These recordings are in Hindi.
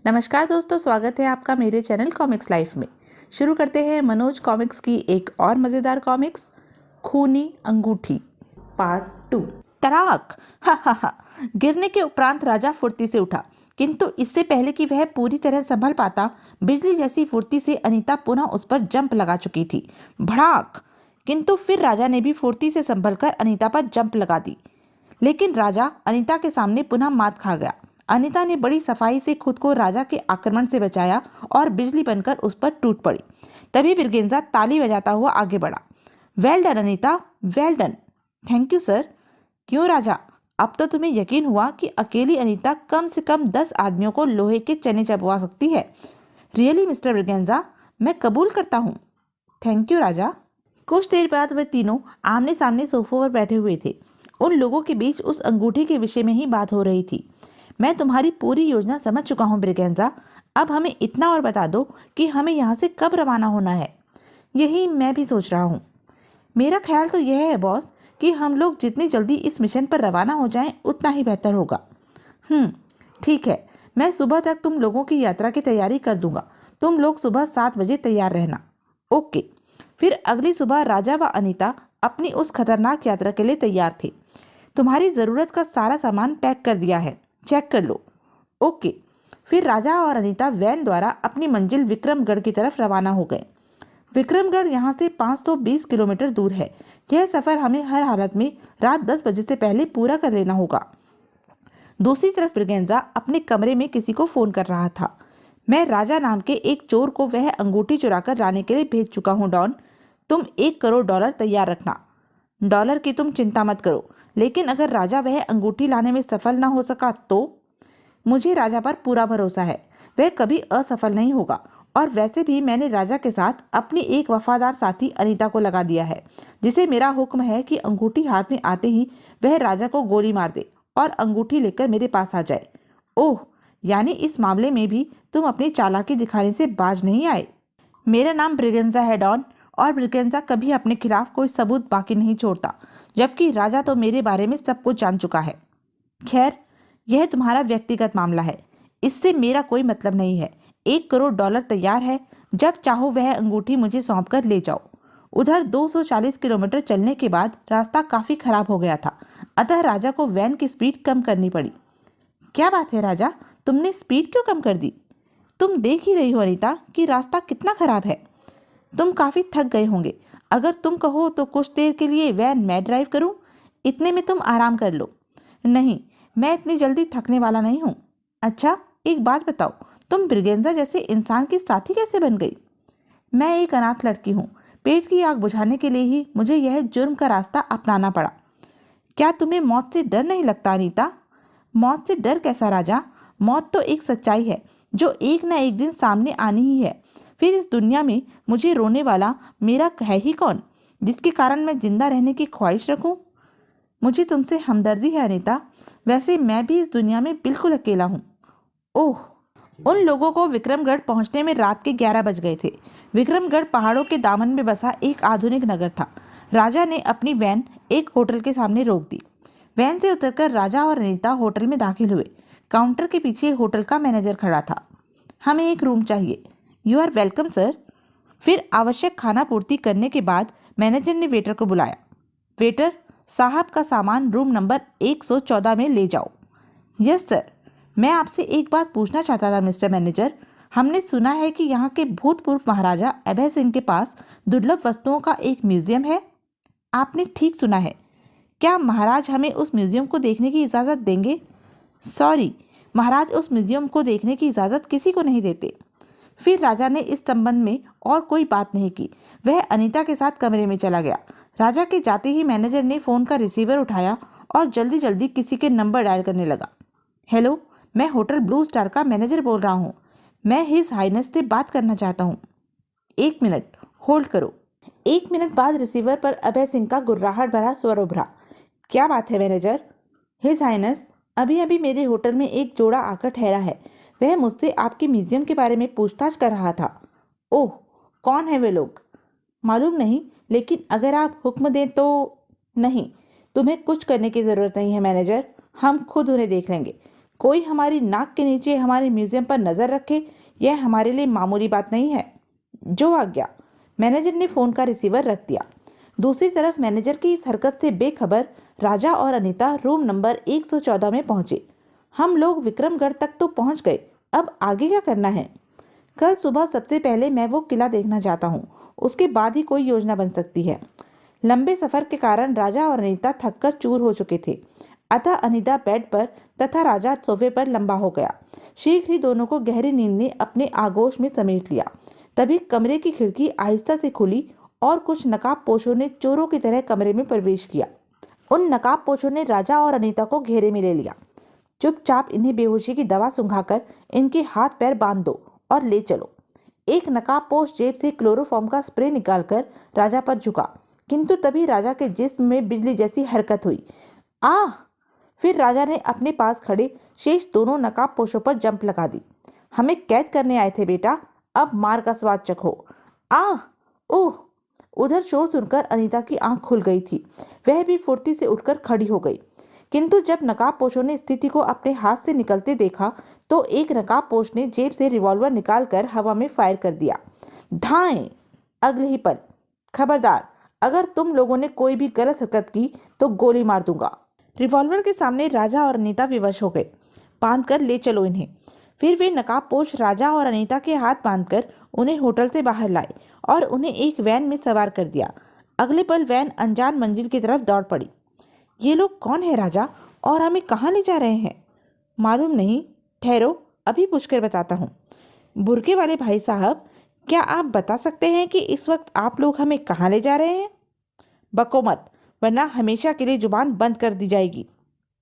नमस्कार दोस्तों, स्वागत है आपका मेरे चैनल कॉमिक्स लाइफ में। शुरू करते हैं मनोज कॉमिक्स की एक और मज़ेदार कॉमिक्स, खूनी अंगूठी पार्ट 2। तड़ाक! हा हा हा! गिरने के उपरांत राजा फुर्ती से उठा, किंतु इससे पहले कि वह पूरी तरह संभल पाता, बिजली जैसी फुर्ती से अनीता पुनः उस पर जंप लगा चुकी थी। भड़ाक! किंतु फिर राजा ने भी फुर्ती से संभलकर अनीता पर जंप लगा दी, लेकिन राजा अनीता के सामने पुनः मात खा गया। अनीता ने बड़ी सफाई से खुद को राजा के आक्रमण से बचाया और बिजली बनकर उस पर टूट पड़ी। तभी ब्रिगेंजा ताली बजाता हुआ आगे बढ़ा। Well done Anita, well done. Thank you sir. क्यों राजा, अब तो तुम्हें यकीन हुआ कि अकेली अनीता कम से कम 10 आदमियों को लोहे के चने चबवा सकती है? रियली मिस्टर ब्रिगेंजा, मैं कबूल करता हूँ। थैंक यू राजा। कुछ देर बाद वे तीनों आमने सामने सोफों पर बैठे हुए थे। उन लोगों के बीच उस अंगूठी के विषय में ही बात हो रही थी। मैं तुम्हारी पूरी योजना समझ चुका हूँ ब्रिगेंजा। अब हमें इतना और बता दो कि हमें यहाँ से कब रवाना होना है। यही मैं भी सोच रहा हूँ। मेरा ख्याल तो यह है बॉस कि हम लोग जितनी जल्दी इस मिशन पर रवाना हो जाएं उतना ही बेहतर होगा। ठीक है, मैं सुबह तक तुम लोगों की यात्रा की तैयारी कर दूंगा। तुम लोग सुबह 7 बजे तैयार रहना। ओके। फिर अगली सुबह राजा व अनीता अपनी उस खतरनाक यात्रा के लिए तैयार थे। तुम्हारी ज़रूरत का सारा सामान पैक कर दिया है, चेक कर लो। ओके। फिर राजा और अनीता वैन द्वारा अपनी मंजिल विक्रमगढ़ की तरफ रवाना हो गए। विक्रमगढ़ यहाँ से 520 किलोमीटर दूर है। यह सफ़र हमें हर हालत में रात 10 बजे से पहले पूरा कर लेना होगा। दूसरी तरफ ब्रिगेंजा अपने कमरे में किसी को फ़ोन कर रहा था। मैं राजा नाम के एक चोर को वह अंगूठी चुराकर लाने के लिए भेज चुका हूँ डॉन। तुम $1 करोड़ तैयार रखना। डॉलर की तुम चिंता मत करो, लेकिन अगर राजा वह अंगूठी लाने में सफल न हो सका तो? मुझे राजा पर पूरा भरोसा है, वह कभी असफल नहीं होगा। और वैसे भी मैंने राजा के साथ अपनी एक वफादार साथी अनीता को लगा दिया है, जिसे मेरा हुक्म है कि अंगूठी हाथ में आते ही वह राजा को गोली मार दे और अंगूठी लेकर मेरे पास आ जाए। ओह, यानी इस मामले में भी तुम अपनी चालाकी दिखाने से बाज नहीं आए। मेरा नाम ब्रिगेंजा है डॉन, और ब्रिगेंजा कभी अपने खिलाफ कोई सबूत बाकी नहीं छोड़ता, जबकि राजा तो मेरे बारे में सब कुछ जान चुका है। खैर, यह तुम्हारा व्यक्तिगत मामला है, इससे मेरा कोई मतलब नहीं है। $1 करोड़ तैयार है, जब चाहो वह अंगूठी मुझे सौंप कर ले जाओ। उधर 240 किलोमीटर चलने के बाद रास्ता काफी खराब हो गया था, अतः राजा को वैन की स्पीड कम करनी पड़ी। क्या बात है राजा, तुमने स्पीड क्यों कम कर दी? तुम देख ही रही हो अनीता कि रास्ता कितना खराब है। तुम काफी थक गए होंगे। अगर तुम कहो तो कुछ देर के लिए वैन मैं ड्राइव करूं? इतने में तुम आराम कर लो। नहीं, मैं इतनी जल्दी थकने वाला नहीं हूँ। अच्छा, एक बात बताओ, तुम ब्रिगेंजा जैसे इंसान की साथी कैसे बन गई? मैं एक अनाथ लड़की हूँ। पेट की आग बुझाने के लिए ही मुझे यह जुर्म का रास्ता अपनाना पड़ा। क्या तुम्हें मौत से डर नहीं लगता अनीता? मौत से डर कैसा राजा? मौत तो एक सच्चाई है जो एक न एक दिन सामने आनी ही है। फिर इस दुनिया में मुझे रोने वाला मेरा है ही कौन, जिसके कारण मैं जिंदा रहने की ख्वाहिश रखूं? मुझे तुमसे हमदर्दी है अनीता। वैसे मैं भी इस दुनिया में बिल्कुल अकेला हूँ। ओह! उन लोगों को विक्रमगढ़ पहुंचने में रात के 11 बज गए थे। विक्रमगढ़ पहाड़ों के दामन में बसा एक आधुनिक नगर था। राजा ने अपनी वैन एक होटल के सामने रोक दी। वैन से उतरकर राजा और अनीता होटल में दाखिल हुए। काउंटर के पीछे होटल का मैनेजर खड़ा था। हमें एक रूम चाहिए। You are welcome sir. फिर आवश्यक खाना पूर्ति करने के बाद मैनेजर ने वेटर को बुलाया। वेटर साहब का सामान रूम नंबर 114 में ले जाओ। Yes sir. मैं आपसे एक बात पूछना चाहता था मिस्टर मैनेजर। हमने सुना है कि यहाँ के भूतपूर्व महाराजा अभय सिंह के पास दुर्लभ वस्तुओं का एक म्यूजियम है। आपने ठीक सुना है। क्या महाराज हमें उस म्यूजियम को देखने की इजाज़त देंगे? सॉरी, महाराज उस म्यूजियम को देखने की इजाज़त किसी को नहीं देते। फिर राजा ने इस संबंध में और कोई बात नहीं की। वह अनीता के साथ कमरे में चला गया। राजा के जाते ही मैनेजर ने फ़ोन का रिसीवर उठाया और जल्दी जल्दी किसी के नंबर डायल करने लगा। हेलो, मैं होटल ब्लू स्टार का मैनेजर बोल रहा हूँ। मैं हिज हाइनेस से बात करना चाहता हूँ। 1 मिनट होल्ड करो। 1 मिनट बाद रिसीवर पर अभय सिंह का गुर्राहट भरा स्वर उभरा। क्या बात है मैनेजर? हिज हाइनेस, अभी अभी मेरे होटल में एक जोड़ा आकर ठहरा है। वह मुझसे आपके म्यूजियम के बारे में पूछताछ कर रहा था। ओह, कौन है वे लोग? मालूम नहीं, लेकिन अगर आप हुक्म दें तो। नहीं, तुम्हें कुछ करने की ज़रूरत नहीं है मैनेजर, हम खुद उन्हें देख लेंगे। कोई हमारी नाक के नीचे हमारे म्यूजियम पर नजर रखे, यह हमारे लिए मामूली बात नहीं है। जो आ गया। मैनेजर ने फोन का रिसीवर रख दिया। दूसरी तरफ मैनेजर की इस हरकत से बेखबर राजा और अनीता रूम नंबर 114 में पहुंचे। हम लोग विक्रमगढ़ तक तो पहुंच गए, अब आगे क्या करना है? कल सुबह सबसे पहले मैं वो किला देखना चाहता हूँ, उसके बाद ही कोई योजना बन सकती है। लंबे सफर के कारण राजा और अनीता थककर चूर हो चुके थे, अतः अनीता बेड पर तथा राजा सोफे पर लंबा हो गया। शीघ्र ही दोनों को गहरी नींद ने अपने आगोश में समेट लिया। तभी कमरे की खिड़की आहिस्ता से खुली और कुछ नकाबपोशों ने चोरों की तरह कमरे में प्रवेश किया। उन नकाबपोशों ने राजा और अनीता को घेरे में ले लिया। चुपचाप इन्हें बेहोशी की दवा सुंघाकर इनके हाथ पैर बांध दो और ले चलो। एक नकाबपोश जेब से क्लोरोफॉर्म का स्प्रे निकालकर राजा पर झुका, किंतु तभी राजा के जिस्म में बिजली जैसी हरकत हुई। आह! फिर राजा ने अपने पास खड़े शेष दोनों नकाबपोशों पर जंप लगा दी। हमें कैद करने आए थे बेटा, अब मार का स्वाद चखो। आह! ओह! उधर शोर सुनकर अनीता की आंख खुल गई थी। वह भी फुर्ती से उठकर खड़ी हो गई, किंतु जब नकाबपोशों ने स्थिति को अपने हाथ से निकलते देखा तो एक नकाबपोश ने जेब से रिवॉल्वर निकालकर हवा में फायर कर दिया। धाएं! अगले ही पल, खबरदार, अगर तुम लोगों ने कोई भी गलत हरकत की तो गोली मार दूंगा। रिवॉल्वर के सामने राजा और अनीता विवश हो गए। बांधकर ले चलो इन्हें। फिर वे नकाबपोश राजा और अनीता के हाथ बांधकर उन्हें होटल से बाहर लाए और उन्हें एक वैन में सवार कर दिया। अगले पल वैन अनजान मंजिल की तरफ दौड़ पड़ी। ये लोग कौन है राजा, और हमें कहाँ ले जा रहे हैं? मालूम नहीं, ठहरो, अभी पूछकर बताता हूँ। बुर्के वाले भाई साहब, क्या आप बता सकते हैं कि इस वक्त आप लोग हमें कहाँ ले जा रहे हैं? बको मत, वरना हमेशा के लिए जुबान बंद कर दी जाएगी।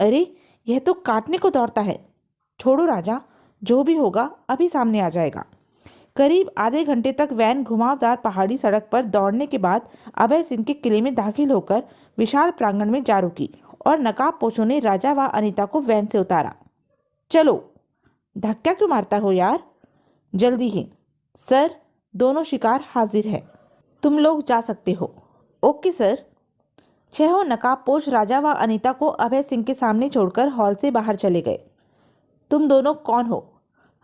अरे, यह तो काटने को दौड़ता है। छोड़ो राजा, जो भी होगा अभी सामने आ जाएगा। करीब आधे घंटे तक वैन घुमावदार पहाड़ी सड़क पर दौड़ने के बाद अभय सिंह के किले में दाखिल होकर विशाल प्रांगण में जा रुकी और नकाबपोशों ने राजा व अनीता को वैन से उतारा। चलो। धक्का क्यों मारता हो यार? जल्दी ही। सर, दोनों शिकार हाजिर है, तुम लोग जा सकते हो। Okay sir. छहों नकाबपोश राजा व अनीता को अभय सिंह के सामने छोड़कर हॉल से बाहर चले गए। तुम दोनों कौन हो?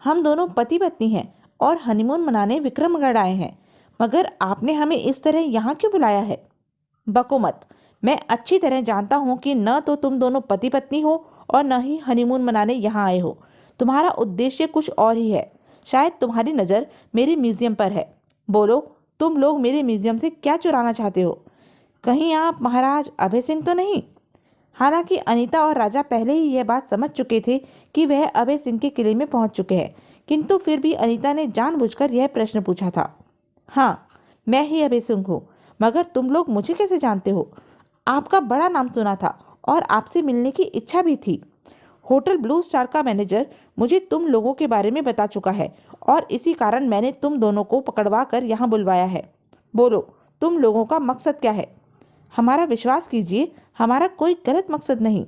हम दोनों पति पत्नी हैं और हनीमून मनाने विक्रमगढ़ आए हैं, मगर आपने हमें इस तरह यहाँ क्यों बुलाया है? बको मत, मैं अच्छी तरह जानता हूँ कि न तो तुम दोनों पति पत्नी हो और न ही हनीमून मनाने यहाँ आए हो। तुम्हारा उद्देश्य कुछ और ही है। शायद तुम्हारी नज़र मेरे म्यूजियम पर है। बोलो, तुम लोग मेरे म्यूजियम से क्या चुराना चाहते हो? कहीं आप महाराज अभय सिंह तो नहीं? हालांकि अनीता और राजा पहले ही यह बात समझ चुके थे कि वह अभय सिंह के किले में पहुंच चुके हैं, किंतु फिर भी अनीता ने जानबूझकर यह प्रश्न पूछा था। हाँ, मैं ही अभय सिंह हूँ, मगर तुम लोग मुझे कैसे जानते हो? आपका बड़ा नाम सुना था और आपसे मिलने की इच्छा भी थी। होटल ब्लू स्टार का मैनेजर मुझे तुम लोगों के बारे में बता चुका है और इसी कारण मैंने तुम दोनों को पकड़वा कर यहाँ बुलवाया है। बोलो, तुम लोगों का मकसद क्या है? हमारा विश्वास कीजिए, हमारा कोई गलत मकसद नहीं।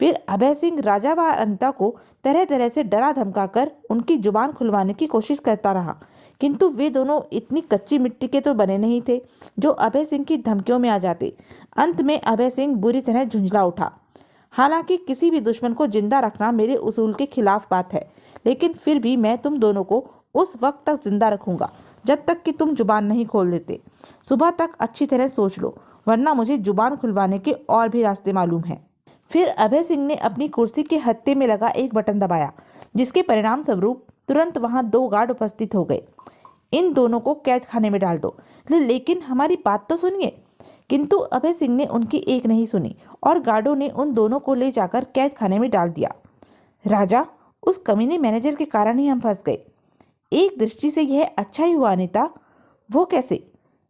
फिर अभय सिंह राजा व अनीता को तरह तरह से डरा धमकाकर उनकी जुबान खुलवाने की कोशिश करता रहा, किंतु वे दोनों इतनी कच्ची मिट्टी के तो बने नहीं थे जो अभय सिंह की धमकियों में आ जाते। अंत में अभय सिंह बुरी तरह झुंझला उठा। हालांकि किसी भी दुश्मन को जिंदा रखना मेरे उसूल के खिलाफ बात है, लेकिन फिर भी मैं तुम दोनों को उस वक्त तक जिंदा रखूंगा जब तक कि तुम जुबान नहीं खोल देते। सुबह तक अच्छी तरह सोच लो, वरना मुझे जुबान खुलवाने के और भी रास्ते मालूम हैं। फिर अभय सिंह ने अपनी कुर्सी के हत्थे में लगा एक बटन दबाया, जिसके परिणाम स्वरूप तुरंत वहां 2 गार्ड उपस्थित हो गए। इन दोनों को कैद खाने में डाल दो। लेकिन हमारी बात तो सुनिए। किंतु अभय सिंह ने उनकी एक नहीं सुनी और गार्डों ने उन दोनों को ले जाकर कैद खाने में डाल दिया। राजा, उस कमीने मैनेजर के कारण ही हम फंस गए। एक दृष्टि से यह अच्छा ही हुआ अनीता। वो कैसे?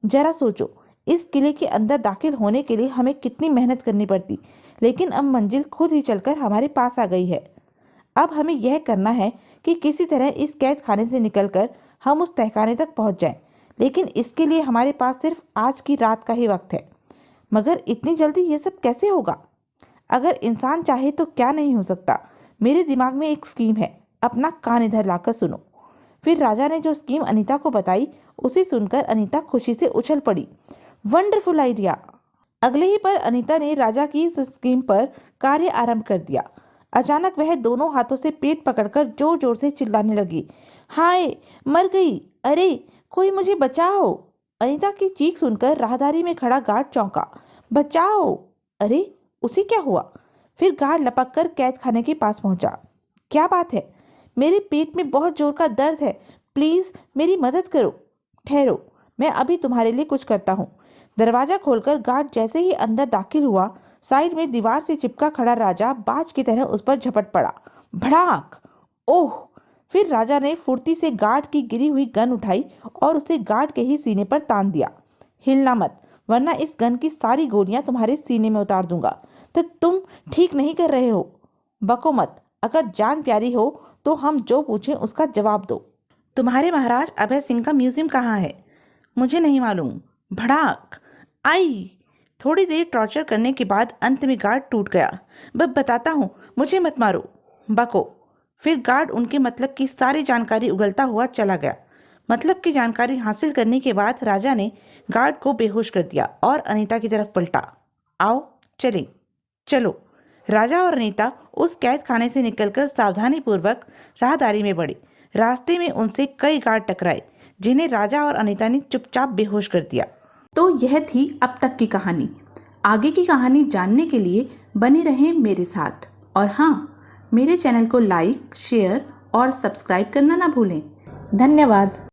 जरा सोचो, इस किले के अंदर दाखिल होने के लिए हमें कितनी मेहनत करनी पड़ती, लेकिन अब मंजिल खुद ही चलकर हमारे पास आ गई है। अब हमें यह करना है कि किसी तरह इस कैद खाने से निकलकर हम उस तहखाने तक पहुंच जाएं, लेकिन इसके लिए हमारे पास सिर्फ आज की रात का ही वक्त है। मगर इतनी जल्दी ये सब कैसे होगा? अगर इंसान चाहे तो क्या नहीं हो सकता। मेरे दिमाग में एक स्कीम है, अपना कान इधर लाकर सुनो। फिर राजा ने जो स्कीम अनीता को बताई, उसे सुनकर अनीता खुशी से उछल पड़ी। Wonderful idea. अगले ही पल अनीता ने राजा की उस स्कीम पर कार्य आरंभ कर दिया। अचानक वह दोनों हाथों से पेट पकड़कर जोर जोर से चिल्लाने लगी। हाय, मर गई! अरे, कोई मुझे बचाओ! अनीता की चीख सुनकर राहदारी में खड़ा गार्ड चौंका। बचाओ! अरे, उसे क्या हुआ? फिर गार्ड लपक कर कैद खाने के पास पहुंचा। क्या बात है? मेरे पेट में बहुत जोर का दर्द है, प्लीज मेरी मदद करो। ठहरो, मैं अभी तुम्हारे लिए कुछ करता हूँ। दरवाजा खोलकर गार्ड जैसे ही अंदर दाखिल हुआ, साइड में दीवार से चिपका खड़ा राजा बाज की तरह उस पर झपट पड़ा। भड़ाक! ओह! फिर राजा ने फुर्ती से गार्ड की गिरी हुई गन उठाई और उसे गार्ड के ही सीने पर तान दिया। हिलना मत, वरना इस गन की सारी गोलियां तुम्हारे सीने में उतार दूंगा। तो तुम ठीक नहीं कर रहे हो। बको मत, अगर जान प्यारी हो तो हम जो पूछें उसका जवाब दो। तुम्हारे महाराज अभय सिंह का म्यूजियम कहाँ है? मुझे नहीं मालूम। भड़ाक! आई! थोड़ी देर टॉर्चर करने के बाद अंत में गार्ड टूट गया। बताता हूँ, मुझे मत मारो। बको! फिर गार्ड उनके मतलब की सारी जानकारी उगलता हुआ चला गया। मतलब की जानकारी हासिल करने के बाद राजा ने गार्ड को बेहोश कर दिया और अनीता की तरफ पलटा। आओ चलें। चलो। राजा और अनीता उस कैद खाने से निकलकर सावधानी पूर्वक राहदारी में बढ़े। रास्ते में उनसे कई गार्ड टकराए, जिन्हें राजा और अनीता ने चुपचाप बेहोश कर दिया। तो यह थी अब तक की कहानी। आगे की कहानी जानने के लिए बने रहें मेरे साथ। और हाँ, मेरे चैनल को लाइक, शेयर और सब्सक्राइब करना ना भूलें। धन्यवाद।